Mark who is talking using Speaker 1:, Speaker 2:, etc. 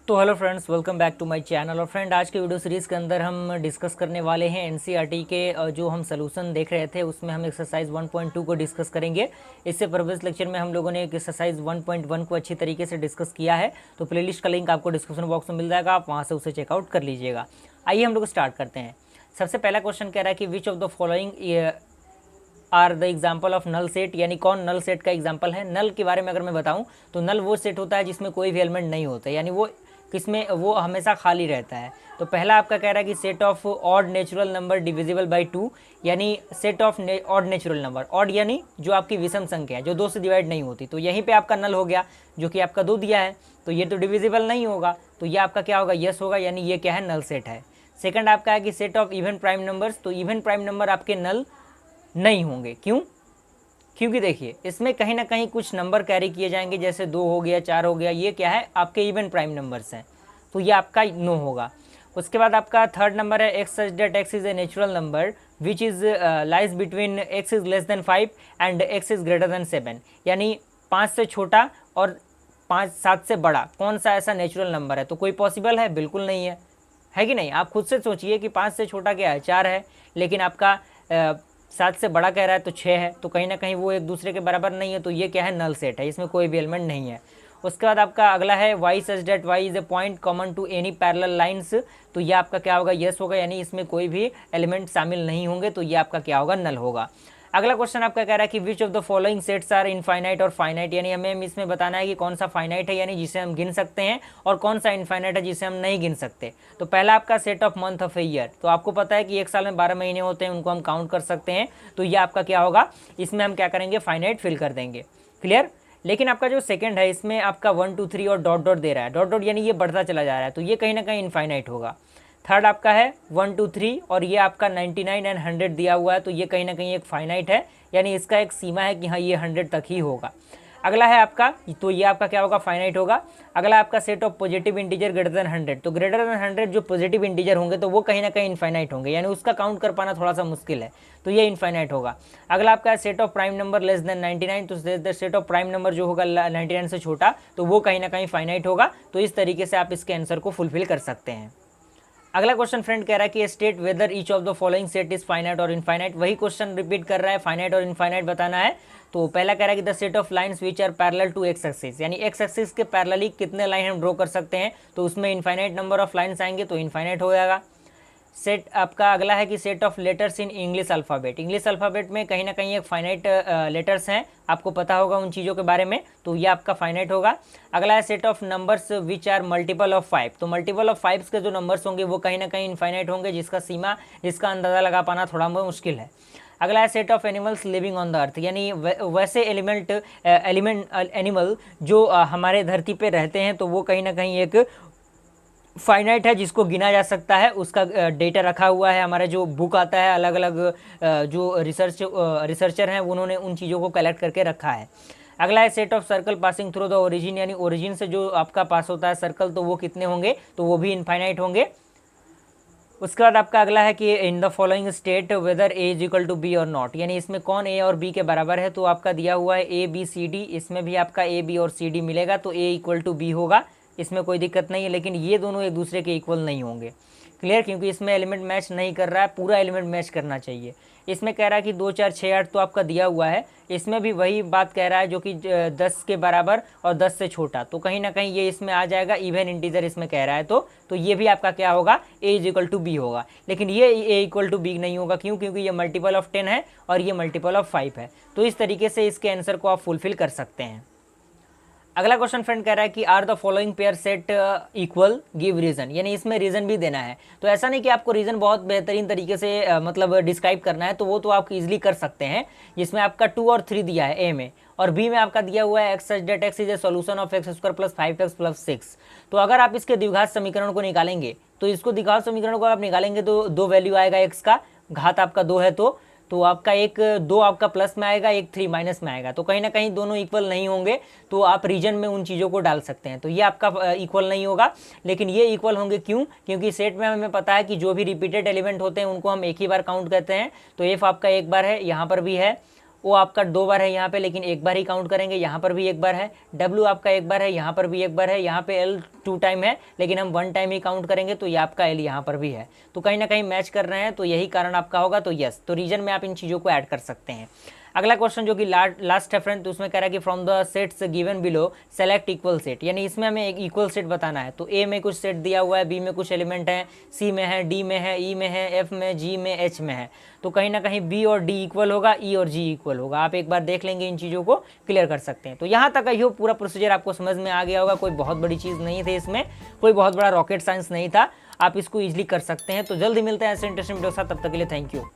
Speaker 1: तो hello friends, welcome back to my channel. और friend, आज के वीडियो सीरीज़ के अंदर हम डिस्कस करने वाले हैं एनसीईआरटी के जो हम सोल्यूशन देख रहे थे उसमें हम एक्सरसाइज 1.2 को डिस्कस करेंगे। इससे प्रीवियस लेक्चर में हम लोगों ने एक्सरसाइज 1.1 को अच्छी तरीके से डिस्कस किया है, तो प्लेलिस्ट का लिंक आपको डिस्क्रिप्शन बॉक्स में मिल जाएगा, आप वहाँ से उसे चेकआउट कर लीजिएगा। आइए हम लोग स्टार्ट करते हैं। सबसे पहला क्वेश्चन कह रहा है कि which of the following are the example of null set, यानी कौन नल सेट का एग्जाम्पल है। नल के बारे में अगर मैं बताऊं तो नल वो सेट होता है जिसमें कोई भी एलिमेंट नहीं होता, यानी वो किसमें वो हमेशा खाली रहता है। तो पहला आपका कह रहा है कि set of odd natural number divisible by 2, यानी set of odd natural number. Odd यानी जो आपकी विषम संख्या है, जो 2 से डिवाइड नहीं होती, तो यहीं पे आपका नल हो गया, जो कि आपका 2 दिया है, तो ये तो डिविजिबल नहीं होगा, तो ये आपका क्या होगा, यस होगा, यानी ये क्या है, नल सेट है। सेकंड आपका है कि set of even prime numbers, तो इवन प्राइम नंबर आपके नल नहीं होंगे। क्यों? क्योंकि देखिए इसमें कहीं ना कहीं कुछ नंबर कैरी किए जाएंगे, जैसे 2 हो गया, 4 हो गया, ये क्या है, आपके इवन प्राइम नंबर्स हैं, तो ये आपका नो होगा। उसके बाद आपका थर्ड नंबर है x such that x is a natural number which is lies between x is less than 5 and x is greater than 7, यानी 5 से छोटा और 7 से बड़ा कौन सा ऐसा नेचुरल नंबर है। तो कोई पॉसिबल है? बिल्कुल नहीं है कि नहीं? आप खुद से सोचिए कि 5 से छोटा क्या है, 4 है, लेकिन आपका 7 से बड़ा कह रहा है तो 6 है, तो कहीं ना कहीं वो एक दूसरे के बराबर नहीं है, तो ये क्या है, नल सेट है, इसमें कोई भी एलिमेंट नहीं है। उसके बाद आपका अगला है Y such that Y is a point common to any parallel lines, तो ये आपका क्या होगा, यस होगा, यानी इसमें कोई भी एलिमेंट शामिल नहीं होंगे, तो ये आपका क्या होगा, नल होगा। अगला क्वेश्चन आपका कह रहा है कि which of the following sets are infinite और फाइनाइट, यानी हमें इसमें बताना है कि कौन सा फाइनाइट है, यानी जिसे हम गिन सकते हैं, और कौन सा इनफाइनाइट है जिसे हम नहीं गिन सकते। तो पहला आपका set of month of a year, तो आपको पता है कि एक साल में 12 महीने होते हैं, उनको हम काउंट कर सकते हैं, तो ये आपका क्या होगा, इसमें हम क्या करेंगे, फाइनाइट फिल कर देंगे। क्लियर? लेकिन आपका जो सेकंड है इसमें आपका 1 2 3 और डॉट डॉट दे रहा है, डॉट डॉट यानी ये बढ़ता चला जा रहा है, तो ये कहीं ना कहीं इनफाइनाइट होगा। थर्ड आपका है 1 2 3 और ये आपका 99 एंड 100 दिया हुआ है, तो ये कहीं ना कहीं एक फाइनाइट है, यानी इसका एक सीमा है कि हाँ ये 100 तक ही होगा। अगला है आपका, तो ये आपका क्या होगा, फाइनाइट होगा। अगला आपका set of positive integer greater than 100, तो ग्रेटर देन 100 जो पॉजिटिव इंटीजर होंगे तो वो कहीं ना कहीं इनफाइनाइट होंगे, यानी उसका काउंट कर पाना थोड़ा सा मुश्किल है, तो ये इनफाइनाइट होगा। अगला आपका set of prime number less than 99, तो सेट ऑफ प्राइम नंबर जो होगा 99 से छोटा, तो वो कहीं ना कहीं फाइनाइट होगा। तो इस तरीके से आप इसके आंसर को फुलफिल कर सकते हैं। अगला क्वेश्चन फ्रेंड कह रहा है कि state whether each of the following set is finite और इनफाइनाइट, वही क्वेश्चन रिपीट कर रहा है, फाइनाइट और इनफाइनाइट बताना है। तो पहला कह रहा है कि the set of lines which are parallel to X axis, यानी एक्स एक्सिस के पैरेलली कितने लाइन हम ड्रॉ कर सकते हैं, तो उसमें इनफाइनाइट नंबर ऑफ लाइन्स आएंगे, तो इनफाइनाइट हो जाएगा। सेट आपका अगला है कि set of letters in English alphabet, English alphabet में कहीं ना कहीं एक फाइनाइट लेटर्स हैं, आपको पता होगा उन चीज़ों के बारे में, तो ये आपका फाइनाइट होगा। अगला है set of numbers which are multiple of 5, तो मल्टीपल ऑफ 5 के जो नंबर्स होंगे वो कहीं ना कहीं इनफाइनाइट होंगे, जिसका अंदाज़ा लगा पाना थोड़ा मुश्किल है। अगला है set of animals living on the earth, यानी वैसे एनिमल जो हमारे धरती पे रहते हैं, तो वो कहीं ना कहीं एक फाइनाइट है, जिसको गिना जा सकता है, उसका डेटा रखा हुआ है, हमारा जो बुक आता है, अलग अलग जो रिसर्चर हैं उन्होंने उन चीज़ों को कलेक्ट करके रखा है। अगला है set of circle passing through the origin, यानी ओरिजिन से जो आपका पास होता है सर्कल, तो वो कितने होंगे, तो वो भी इनफाइनाइट होंगे। उसके बाद आपका अगला है कि in the following state whether A is equal to B और नॉट, यानी इसमें कौन ए और बी के बराबर है, तो आपका दिया हुआ है ए बी सी डी, इसमें भी आपका ए बी और सी डी मिलेगा, तो ए इक्वल टू बी होगा, इसमें कोई दिक्कत नहीं है, लेकिन ये दोनों एक दूसरे के इक्वल नहीं होंगे। क्लियर? क्योंकि इसमें एलिमेंट मैच नहीं कर रहा है, पूरा एलिमेंट मैच करना चाहिए। इसमें कह रहा है कि 2 4 6 8 तो आपका दिया हुआ है, इसमें भी वही बात कह रहा है जो कि 10 के बराबर और 10 से छोटा, तो कहीं ना कहीं ये इसमें आ जाएगा, इवन इंटीजर इसमें कह रहा है, तो ये भी आपका क्या होगा, ए इज इक्वल टू बी होगा। लेकिन ये ए इक्वल टू बी नहीं होगा, क्यों? क्योंकि ये मल्टीपल ऑफ 10 है और ये मल्टीपल ऑफ 5 है, तो इस तरीके से इसके आंसर को आप फुलफिल कर सकते हैं। अगला क्वेश्चन फ्रेंड कह रहा है कि are the following pair set equal, give reason, यानी इसमें रीजन भी देना है। तो ऐसा नहीं कि आपको रीजन बहुत बेहतरीन तरीके से मतलब डिस्क्राइब करना है, तो वो तो आप इजीली कर सकते हैं, जिसमें आपका 2 और 3 दिया है ए में, और बी में आपका दिया हुआ है x such that x is a solution of x square plus 5x plus 6। तो अगर आप इसके द्विघात समीकरण को निकालेंगे, तो इसको द्विघात समीकरण को आप निकालेंगे तो 2 वैल्यू आएगा, एक्स का घात आपका 2 है, तो आपका एक 2 आपका प्लस में आएगा, एक 3 माइनस में आएगा, तो कहीं ना कहीं दोनों इक्वल नहीं होंगे, तो आप रीजन में उन चीज़ों को डाल सकते हैं, तो ये आपका इक्वल नहीं होगा। लेकिन ये इक्वल होंगे, क्यों? क्योंकि सेट में हमें पता है कि जो भी रिपीटेड एलिमेंट होते हैं उनको हम एक ही बार काउंट करते हैं, तो एफ आपका एक बार है, यहाँ पर भी है, ओ आपका 2 बार है यहाँ पे, लेकिन एक बार ही काउंट करेंगे, यहाँ पर भी एक बार है, डब्ल्यू आपका एक बार है, यहाँ पर भी एक बार है, यहाँ पे L 2 टाइम है, लेकिन हम 1 टाइम ही काउंट करेंगे, तो ये आपका एल यहाँ पर भी है, तो कहीं ना कहीं मैच कर रहे हैं, तो यही कारण आपका होगा। तो यस, तो रीजन में आप इन चीज़ों को ऐड कर सकते हैं। अगला क्वेश्चन जो कि लास्ट है फ्रेंड, तो उसमें कह रहा है कि from the sets given below select equal set, यानी इसमें हमें एक इक्वल सेट बताना है। तो ए में कुछ सेट दिया हुआ है, बी में कुछ एलिमेंट है, सी में है, डी में है, ई में है, एफ में, जी में, एच में है, तो कहीं ना कहीं बी और डी इक्वल होगा, ई और जी इक्वल होगा। आप एक बार देख लेंगे, इन चीज़ों को क्लियर कर सकते हैं। तो यहाँ तक ये पूरा प्रोसीजर आपको समझ में आ गया होगा, कोई बहुत बड़ी चीज़ नहीं थी इसमें, कोई बहुत बड़ा रॉकेट साइंस नहीं था, आप इसको ईजिली कर सकते हैं। तो जल्दी मिलते हैं ऐसे इंटरेस्टिंग वीडियो के साथ, तब तक के लिए थैंक यू।